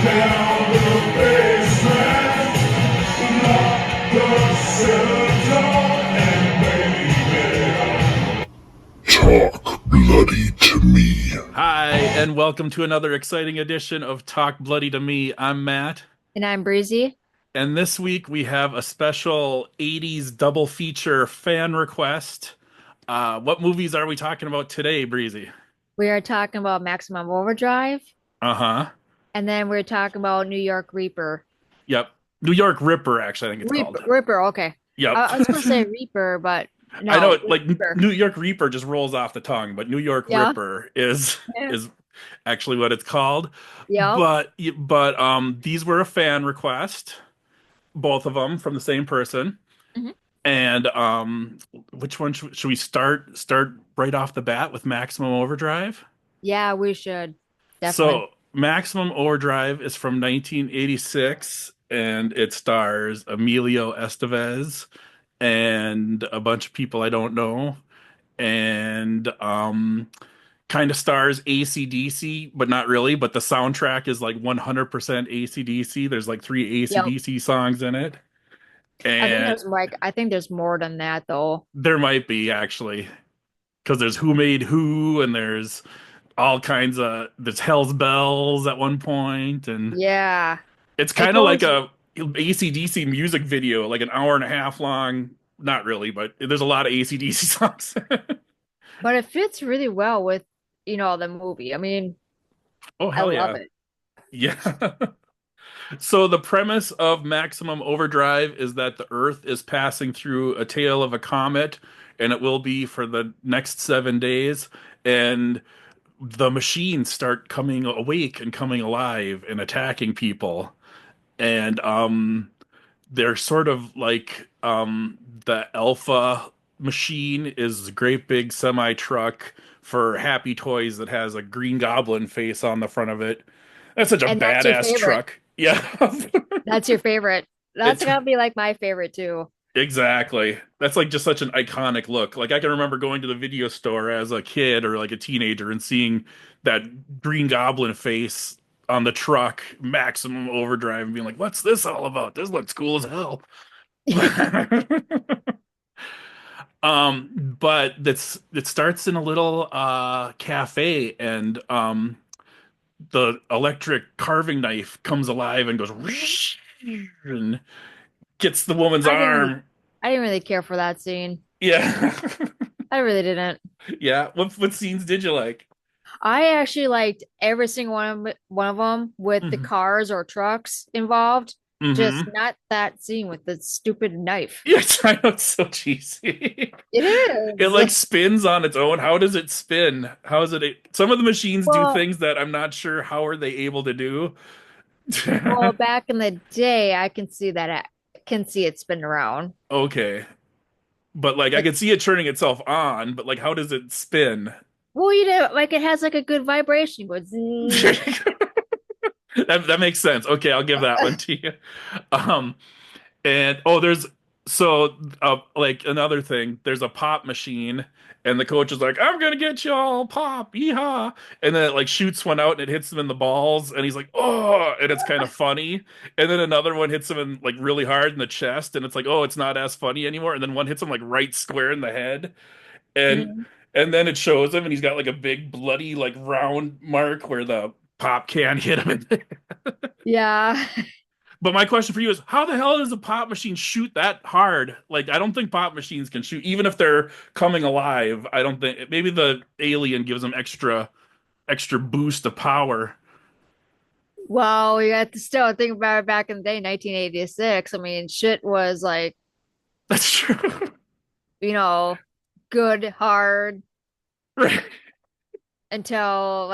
down the basement, lock the cellar door, and baby, talk bloody to me. Hi, and welcome to another exciting edition of Talk Bloody to Me. I'm Matt, And I'm Breezy. and this week we have a special 80s double feature fan request. What movies are we talking about today, Breezy? We are talking about Maximum Overdrive, Uh-huh. and then we're talking about New York Reaper. Yep. New York Ripper, actually, I think it's Reaper, called. Reaper, okay. Yep. I was gonna say Reaper, but I know no, it like Reaper. New York Reaper just rolls off the tongue, but New York Yeah. Ripper is Yeah. is actually what it's called. Yep. But these were a fan request, both of them from the same person. Mhm. And which one should we start right off the bat with Maximum Overdrive? Yeah, we should definitely. So Maximum Overdrive is from 1986 and it stars Emilio Estevez and a bunch of people I don't know and kind of stars AC/DC, but not really, but the soundtrack is like 100% AC/DC. There's like three Yep. AC/DC songs in it. And I think there's more than that though. there might be actually, because there's Who Made Who, and there's all kinds of there's Hell's Bells at one point, and Yeah. it's It kind of like goes, a AC/DC music video, like an hour and a half long. Not really, but there's a lot of AC/DC songs. but it fits really well with, the movie. I mean, Oh I hell love yeah. it. Yeah. So the premise of Maximum Overdrive is that the Earth is passing through a tail of a comet, and it will be for the next 7 days. And the machines start coming awake and coming alive and attacking people. And they're sort of like the alpha machine is a great big semi truck for Happy Toys that has a Green Goblin face on the front of it. That's such a And that's your badass favorite. truck. Yeah. That's your favorite. That's It's gonna be like my favorite too. exactly. That's like just such an iconic look. Like I can remember going to the video store as a kid or like a teenager and seeing that Green Goblin face on the truck, Maximum Overdrive, and being like, "What's this all about? This looks cool as hell." But it starts in a little cafe, and the electric carving knife comes alive and goes and gets the woman's I didn't really arm. I didn't really care for that scene. Yeah. I really didn't. Yeah. What scenes did you like? I actually liked every single one of them with the Hmm. cars or trucks involved. Just Hmm. not that scene with the stupid knife. Yes, I know it's so cheesy. It It is. like spins on its own. How does it spin? How is it? Some of the machines do Well, things that I'm not sure how are they able to do. back in the day, I can see that I can see it spin around. Okay. But like I It, could see it turning itself on, but like how does it spin? well, like it has like a good vibration. It goes zzz. That makes sense. Okay, I'll give that one to you. Um, and oh, there's so like another thing. There's a pop machine, and the coach is like, "I'm gonna get you all pop, yeehaw!" And then it like shoots one out and it hits him in the balls, and he's like, "Oh!" And it's kind of funny. And then another one hits him in like really hard in the chest, and it's like, "Oh, it's not as funny anymore." And then one hits him like right square in the head, and Mhm. and then it shows him, and he's got like a big bloody like round mark where the pop can hit him. Yeah. But my question for you is, how the hell does a pop machine shoot that hard? Like, I don't think pop machines can shoot, even if they're coming alive. I don't think maybe the alien gives them extra boost of power. Well, you have to still think about it back in the day, 1986. I mean, shit was like, That's true. you know, good, hard Right. until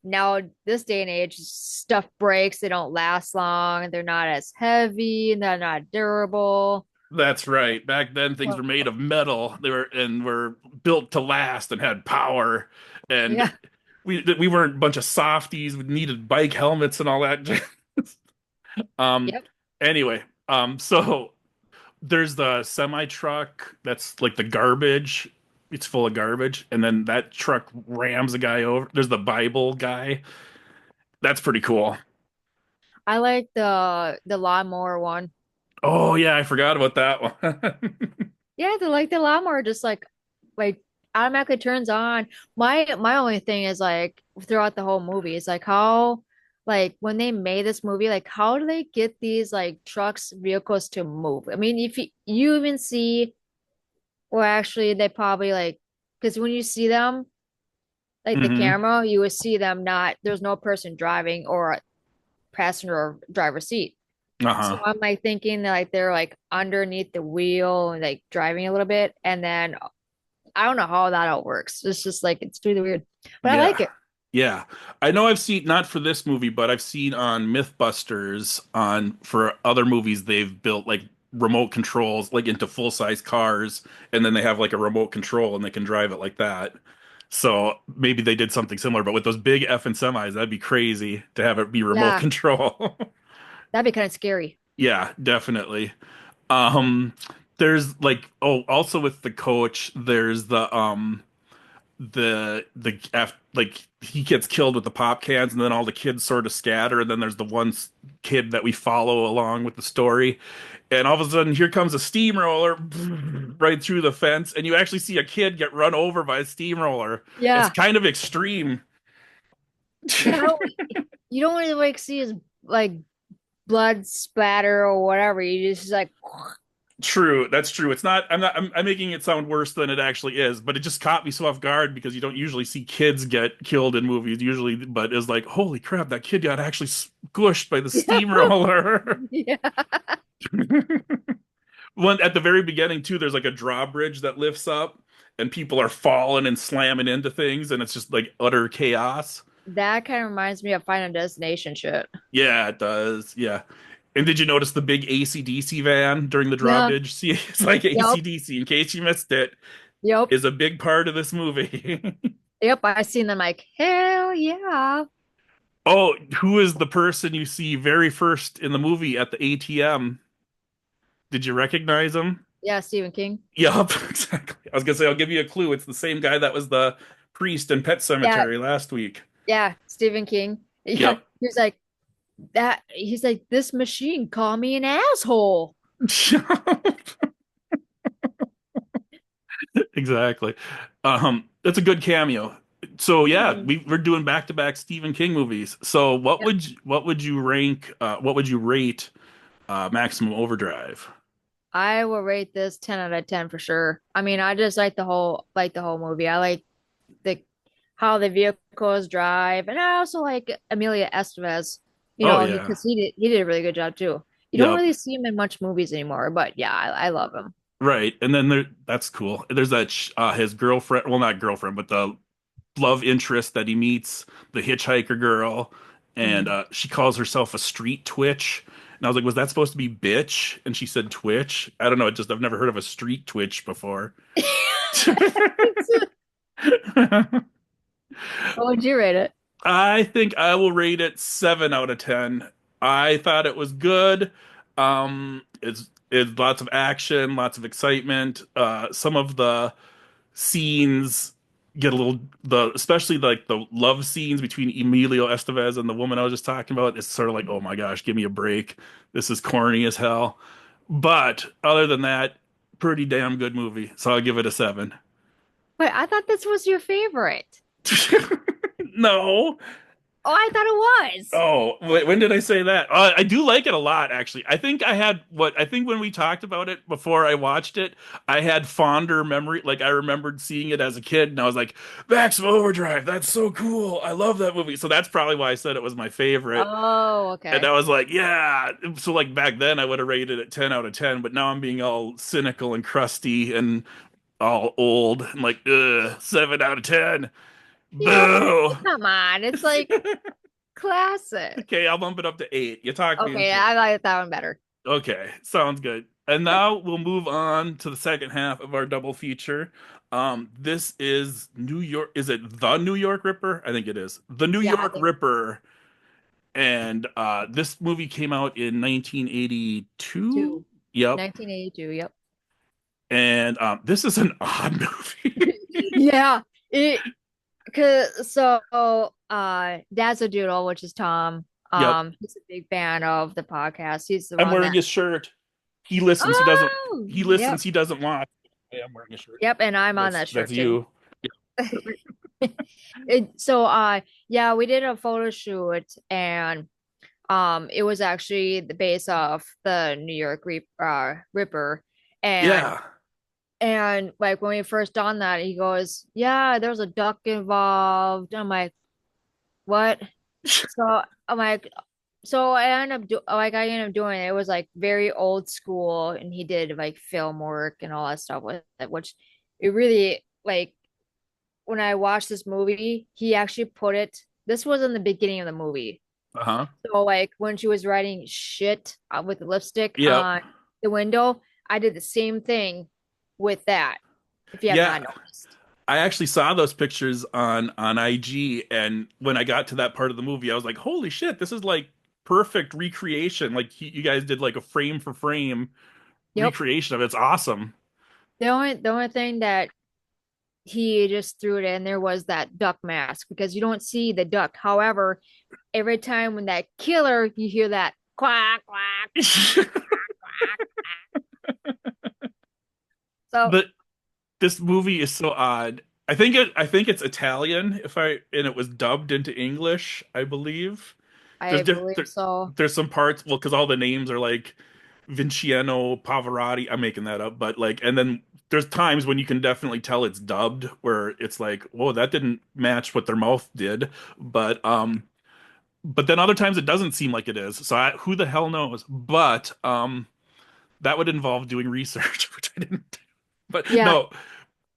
now this day and age, stuff breaks, they don't last long, they're not as heavy, and they're not durable. That's right. Back then things Well, were made of metal. They were built to last and had power. And yeah. we weren't a bunch of softies. We needed bike helmets and all that. Um Yep. anyway, so there's the semi truck that's like the garbage. It's full of garbage, and then that truck rams a guy over. There's the Bible guy, That's pretty cool. I like the lawnmower one. Oh yeah, I forgot about that one. Yeah, the lawnmower just like automatically turns on. My only thing is like throughout the whole movie is like how like when they made this movie, like how do they get these like trucks, vehicles to move? I mean, if you even see, or actually they probably like because when you see them, like the Hmm. camera, you would see them not, there's no person driving or passenger or driver seat. So Uh-huh. I'm like thinking that like they're like underneath the wheel and like driving a little bit, and then I don't know how that all works. It's just like it's really weird, but I like Yeah. it. Yeah. I know I've seen not for this movie, but I've seen on Mythbusters on for other movies they've built like remote controls like into full-size cars and then they have like a remote control and they can drive it like that. So maybe they did something similar, but with those big effing semis, that'd be crazy to have it be remote Yeah, control. that'd be kind of scary. Yeah, definitely. Um, there's like also with the coach, there's the like he gets killed with the pop cans and then all the kids sort of scatter and then there's the one kid that we follow along with the story and all of a sudden here comes a steamroller right through the fence and you actually see a kid get run over by a steamroller. It's Yeah, kind of extreme. yeah. You don't really like see his like blood splatter or whatever. You just like, True, that's true. It's not. I'm making it sound worse than it actually is, but it just caught me so off guard because you don't usually see kids get killed in movies. Usually, but it's like, holy crap, that kid got actually squished by the yeah, steamroller. yeah, One at the very beginning too. There's like a drawbridge that lifts up, and people are falling and slamming into things, and it's just like utter chaos. that kind of reminds me of Final Destination shit. Yeah, it does. Yeah. And did you notice the big AC/DC van during the Yeah, drawbridge? See, it's like yep, AC/DC. In case you missed it, yep, is a big part of this movie. yep. I seen them like, hell yeah. Oh, who is the person you see very first in the movie at the ATM? Did you recognize him? Yeah, Stephen King. Yup, exactly. I was gonna say I'll give you a clue. It's the same guy that was the priest in Pet Yeah, Cemetery last week. yeah, Stephen King. Yeah, Yep. he's like that. He's like, this machine called me an asshole. Exactly. That's a good cameo. So yeah, Mhm. we're doing back-to-back Stephen King movies. So what would you rank what would you rate Maximum Overdrive? I will rate this 10 out of 10 for sure. I mean, I just like the whole movie. I like the how the vehicles drive, and I also like Amelia Estevez. You Oh know, yeah. he did a really good job too. You don't Yep. really see him in much movies anymore, but yeah, I love him. Right. And then that's cool. There's that his girlfriend, well not girlfriend, but the love interest that he meets, the hitchhiker girl, and Mhm. she calls herself a street twitch. And I was like, was that supposed to be bitch? And she said twitch. I don't know, it just I've never heard of a street twitch before. What would you rate it? I think I will rate it 7 out of 10. I thought it was good. It's lots of action, lots of excitement. Some of the scenes get a little especially like the love scenes between Emilio Estevez and the woman I was just talking about. It's sort of like, oh my gosh, give me a break. This is corny as hell. But other than that, pretty damn good movie. So I'll give it a 7. Wait, I thought this was your favorite. No. Oh, I thought it was. Oh, wait, when did I say that? I do like it a lot, actually. I think when we talked about it before I watched it, I had fonder memory. Like I remembered seeing it as a kid, and I was like, Maximum Overdrive, that's so cool. I love that movie. So that's probably why I said it was my favorite. Oh, And okay. I was like, yeah. So like back then, I would have rated it 10 out of 10, but now I'm being all cynical and crusty and all old. I'm like, ugh, 7 out of 10. Yeah, Boo. come on. It's like classic. Okay, I'll bump it up to 8. You talked me Okay, into it. I like that one better. Okay, sounds good. And now we'll move on to the second half of our double feature. This is New York. Is it The New York Ripper? I think it is. The New Yeah, I York think Ripper. And this movie came out in 1982. two. Yep. 1982, yep. And this is an odd movie. Yeah, it cause so Dazzledoodle, which is Tom. Yep. He's a big fan of the podcast. He's the I'm one wearing that his shirt. He listens. He doesn't. oh He yep. listens. He doesn't watch. I am wearing a shirt. Yep, and I'm on that That's shirt too. you. Yeah, we did a photo shoot and it was actually the base of the New York Ripper and Yeah. like when we first done that he goes, yeah, there's a duck involved. I'm like, what? So I'm like, so I ended up doing it. It was like very old school, and he did like film work and all that stuff with it, which it really like when I watched this movie, he actually put it. This was in the beginning of the movie. Uh-huh. So like when she was writing shit with the lipstick Yep. on the window, I did the same thing with that. If you have not Yeah. noticed. I actually saw those pictures on IG, and when I got to that part of the movie, I was like, "Holy shit, this is like perfect recreation! Like you guys did like a frame for frame Yep. recreation of it. It's awesome." The only thing that he just threw it in there was that duck mask because you don't see the duck. However, every time when that killer, you hear that quack, quack, quack, quack, quack. So But this movie is so odd. I think it's Italian if I and it was dubbed into English, I believe. I believe There, so. there's some parts, well, because all the names are like Vinciano Pavarotti. I'm making that up, but like, and then there's times when you can definitely tell it's dubbed, where it's like, whoa, that didn't match what their mouth did. But then other times it doesn't seem like it is. So who the hell knows? But that would involve doing research, which I didn't do. But Yeah. no,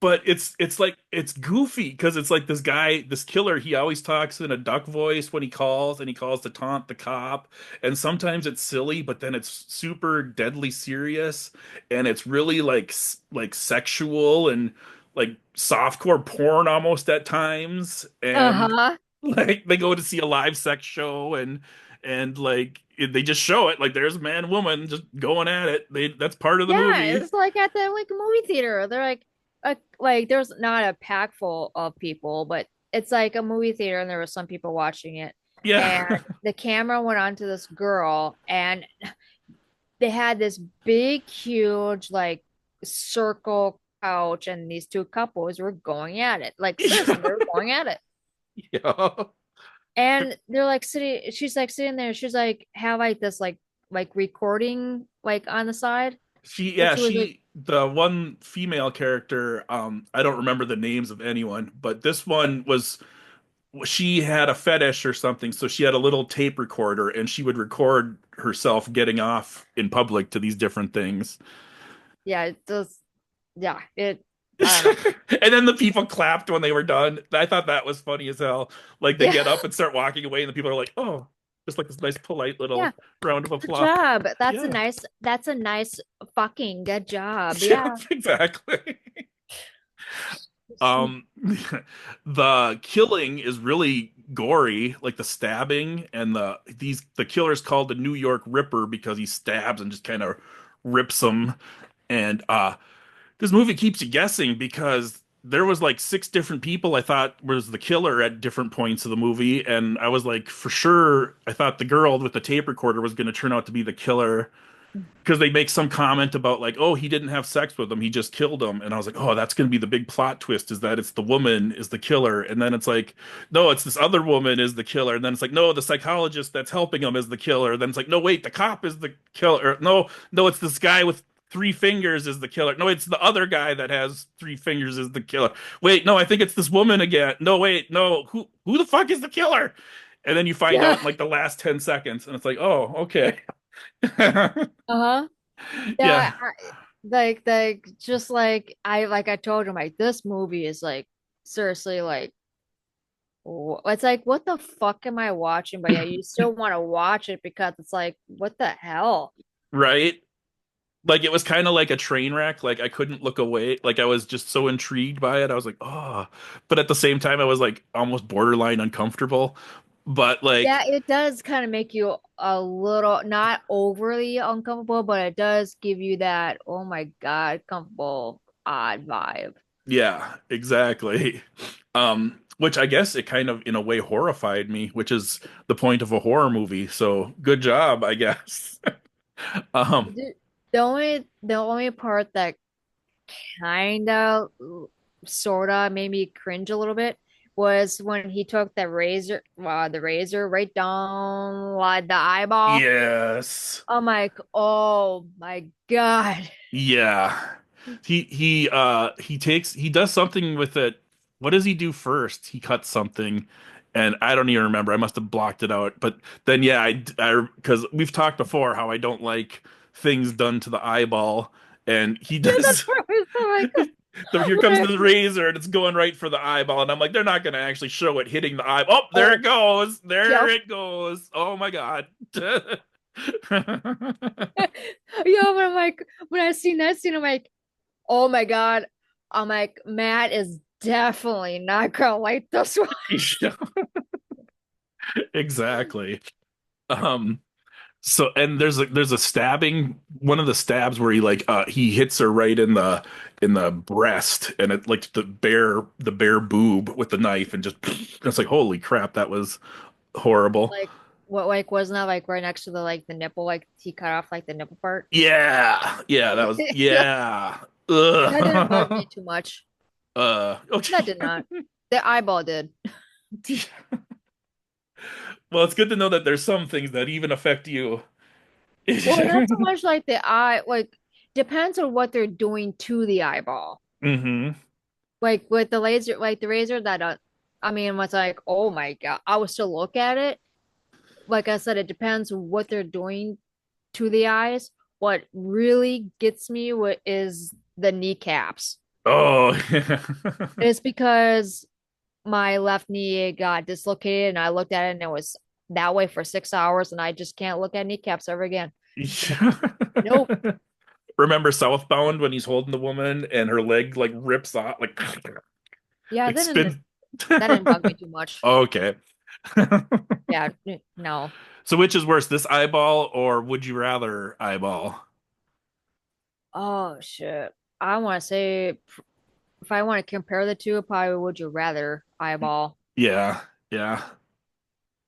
but it's like it's goofy because it's like this guy, this killer, he always talks in a duck voice when he calls, and he calls to taunt the cop, and sometimes it's silly, but then it's super deadly serious, and it's really like like sexual and like softcore porn almost at times, and Uh-huh. like they go to see a live sex show, and like they just show it like there's a man and woman just going at it. That's part of the Yeah, movie. it's like at the like movie theater. They're like there's not a pack full of people, but it's like a movie theater and there were some people watching it. And Yeah. the camera went on to this girl and they had this big, huge, like circle couch, and these two couples were going at it. Like seriously, they were going at it. Yeah. And they're like sitting, she's like sitting there, she's like have like this like recording like on the side. And she was like, The one female character, I don't remember the names of anyone, but this one was, she had a fetish or something, so she had a little tape recorder and she would record herself getting off in public to these different things. yeah, it does. Yeah, it. I don't know. And then the people clapped when they were done. I thought that was funny as hell. Like they Yeah, get up and start walking away, and the people are like, "Oh," just like this nice, polite yeah. little round of Good applause. job. That's a Yeah, nice. That's a nice fucking good job. yeah, Yeah. exactly. Um, the killing is really gory, like the stabbing and the killer's called the New York Ripper because he stabs and just kind of rips them. And this movie keeps you guessing because there was like six different people I thought was the killer at different points of the movie, and I was like, for sure, I thought the girl with the tape recorder was going to turn out to be the killer because they make some comment about like, oh, he didn't have sex with him, he just killed him, and I was like, oh, that's going to be the big plot twist, is that it's the woman is the killer, and then it's like, no, it's this other woman is the killer, and then it's like, no, the psychologist that's helping him is the killer, then it's like, no, wait, the cop is the killer, no, no, it's this guy with three fingers is the killer, no, it's the other guy that has three fingers is the killer, wait, no, I think it's this woman again, no, wait, no, who the fuck is the killer? And then you find out Yeah. in like the last 10 seconds, and it's like, oh, okay. Uh-huh. Yeah, Yeah. Like just like I told him like this movie is like seriously like it's like what the fuck am I watching? But yeah, you still want to watch it because it's like what the hell? right. Like it was kind of like a train wreck. Like I couldn't look away. Like I was just so intrigued by it. I was like, oh, but at the same time, I was like almost borderline uncomfortable. But Yeah, like, it does kind of make you a little not overly uncomfortable, but it does give you that oh my God, comfortable odd vibe. yeah, exactly. which I guess it kind of in a way horrified me, which is the point of a horror movie. So good job, I guess. Um, The only part that kind of sort of made me cringe a little bit was when he took the razor right down like the eyeball. yes. I'm like, oh my God. Yeah. He does something with it. What does he do first? He cuts something and I don't even remember. I must have blocked it out. But then yeah, I because we've talked before how I don't like things done to the eyeball and he Yeah, that's does where I was like, here when comes I, the razor and it's going right for the eyeball and I'm like they're not going to actually show it hitting the eye. Oh, there oh, it goes. There yeah, it goes. Oh my God. yeah, but I'm like, when I seen that scene, I'm like, oh my God. I'm like, Matt is definitely not gonna like this one. Yeah, exactly. Um So and there's a stabbing one of the stabs where he hits her right in the breast and it like the bare boob with the knife and just it's like holy crap that was horrible. Like, what, like, wasn't that like right next to the nipple, like he cut off like the nipple part? Yeah. Yeah, that was Yeah, yeah. that didn't bug Ugh. me too much. That Okay. did not. The eyeball did. Well, it's good to know that there's some things that even affect you. Well, not so much like the eye, like depends on what they're doing to the eyeball. Hmm. Like with the laser, like the razor that I mean, was like, oh my God, I would still look at it. Like I said, it depends on what they're doing to the eyes. What really gets me is the kneecaps. Oh, yeah. It's because my left knee got dislocated and I looked at it and it was that way for 6 hours and I just can't look at kneecaps ever again. Nope. Remember Southbound when he's holding the woman and her leg like rips off, Yeah, like spins. that didn't bug me too much. Okay. Yeah, no. So which is worse, this eyeball or would you rather eyeball? Oh shit. I want to say if I want to compare the two, probably would you rather eyeball. Yeah, yeah.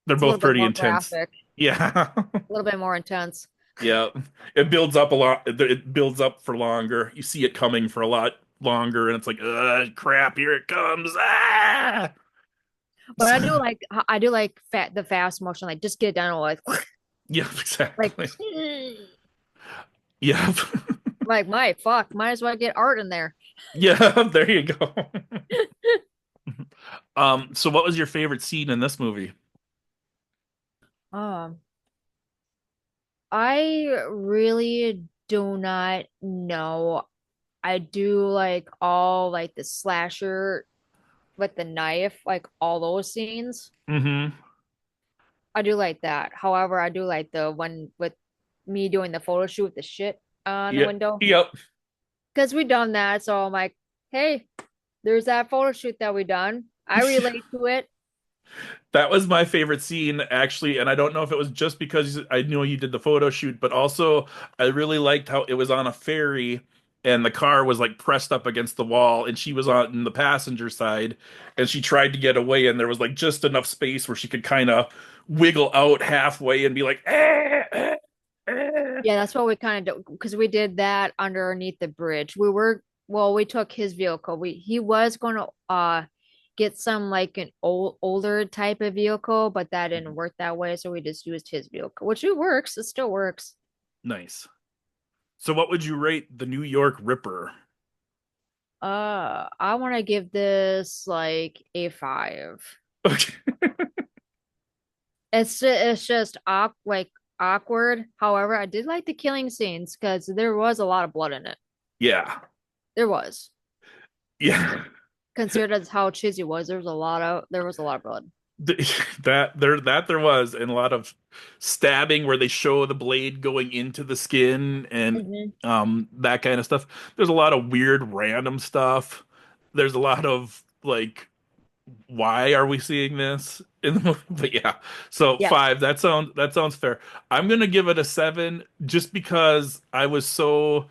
They're It's a little both bit pretty more intense. graphic, Yeah. a little bit more intense. Yeah. It builds up a lot. It builds up for longer. You see it coming for a lot longer, and it's like, crap, here it comes. Ah! But I do like the fast motion, like just get it done with. Yeah, Like, exactly. Yeah. like my fuck, might as well get art in there. Yeah, there you go. So what was your favorite scene in this movie? Um, I really do not know. I do like all like the slasher with the knife, like all those scenes. Hmm. I do like that. However, I do like the one with me doing the photo shoot with the shit on the Yeah. window Yep. because we done that. So I'm like, hey, there's that photo shoot that we done. I relate to it. That was my favorite scene, actually, and I don't know if it was just because I knew you did the photo shoot, but also I really liked how it was on a ferry and the car was like pressed up against the wall and she was on the passenger side and she tried to get away and there was like just enough space where she could kind of wiggle out halfway and be like, Yeah, that's what we kind of do because we did that underneath the bridge. We took his vehicle. He was going to get some like an older type of vehicle, but that didn't work that way, so we just used his vehicle, which it works. It still works. Nice. So what would you rate the New York Ripper? I want to give this like a 5. Okay. It's just awkward. However, I did like the killing scenes because there was a lot of blood in it. Yeah. There was. Yeah. Considered as how cheesy was, there was a lot of blood. There was and a lot of stabbing where they show the blade going into the skin and Hmm. that kind of stuff. There's a lot of weird random stuff. There's a lot of like why are we seeing this in the movie? But yeah. So Yes. 5, that sounds fair. I'm gonna give it a 7 just because I was so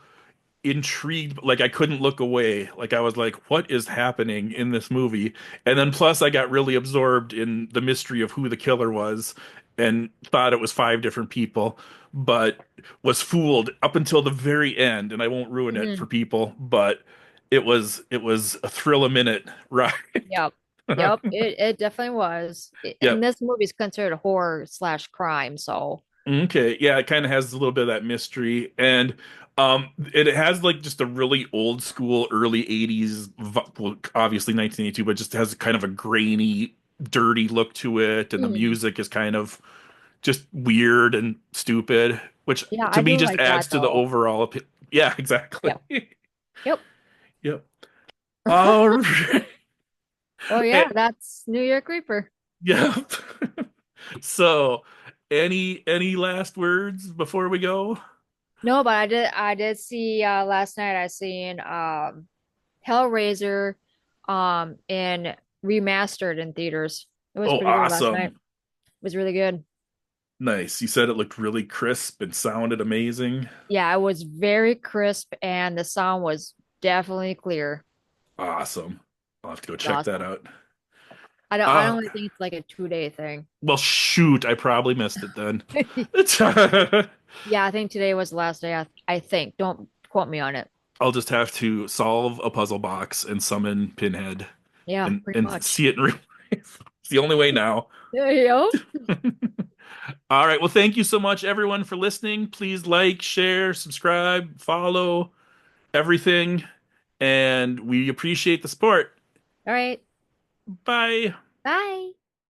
intrigued, like I couldn't look away. Like I was like, what is happening in this movie? And then plus I got really absorbed in the mystery of who the killer was and thought it was five different people, but was fooled up until the very end, and I won't ruin it for Mhm. people, but it was a thrill a minute ride. Yep. Yep. It definitely was. And Yep. this movie is considered horror slash crime, so Okay, yeah, it kind of has a little bit of that mystery, and it has like just a really old school early 80s, well, obviously 1982, but just has kind of a grainy, dirty look to it, and the hmm. music is kind of just weird and stupid, which Yeah, to I me do just like adds that to the though. overall yeah, exactly. Yep. Yep. Yep. All right. Well, Eh, yeah, that's New York Reaper. Yep. So, any last words before we go? No, but I did see last night I seen Hellraiser in remastered in theaters. It was Oh, pretty good last night. awesome. It was really good. Nice. You said it looked really crisp and sounded amazing. Yeah, it was very crisp and the sound was definitely clear. Awesome. I'll have to go It was check that awesome. out. I Uh, don't think it's like a 2 day thing. well, shoot, I probably missed it then. Yeah, I think today was the last day. I think. Don't quote me on it. I'll just have to solve a puzzle box and summon Pinhead Yeah, and pretty much. see it in real life. It's the only way now. There you go. All right. Well, thank you so much, everyone, for listening. Please like, share, subscribe, follow everything, and we appreciate the support. All right. Bye. Bye.